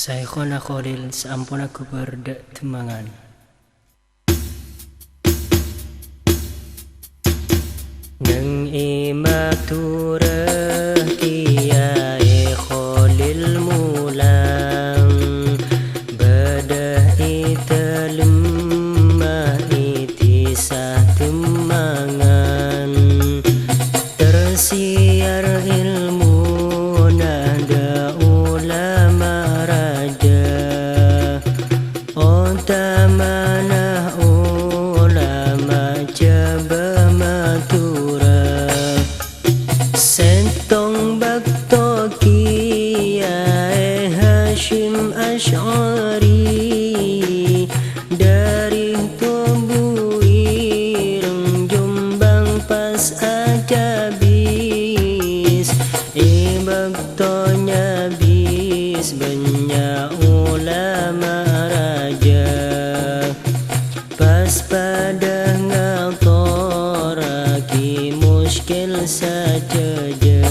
Syekhona Khalil seampun aku berdemangan. Nang imaturah Kiai Khalil mulang bedah itelem itisah temangan tersiar ilmu nada ulama raja otamanah ulama jabah matura sentong bakto Kiai Hashim Asy'ari dari tubuh ireng Jombang pas ajabis baktonya bis banyak ulama raja pas pada ngatoraki muskil saja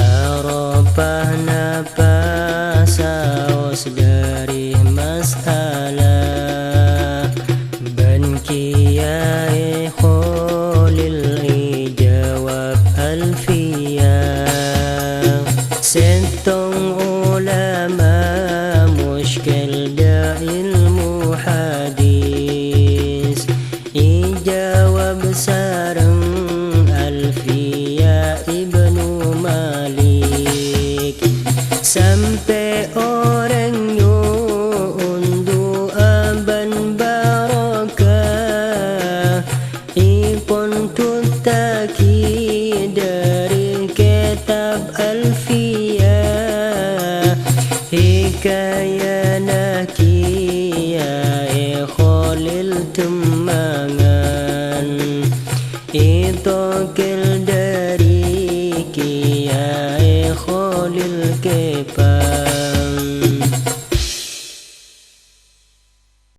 arafah napas saus dari masalah ban Kiai Khalil jawab alfiyah sentong ulama muskil da ilmu hadis ijawab sareng alfiyah Ibnu Malik sampai orang nyundu aban barakah ipun tutaki dari kitab alfiyah hikayana Kiai Khalil temangan itokil dari Kiai Khalil kepa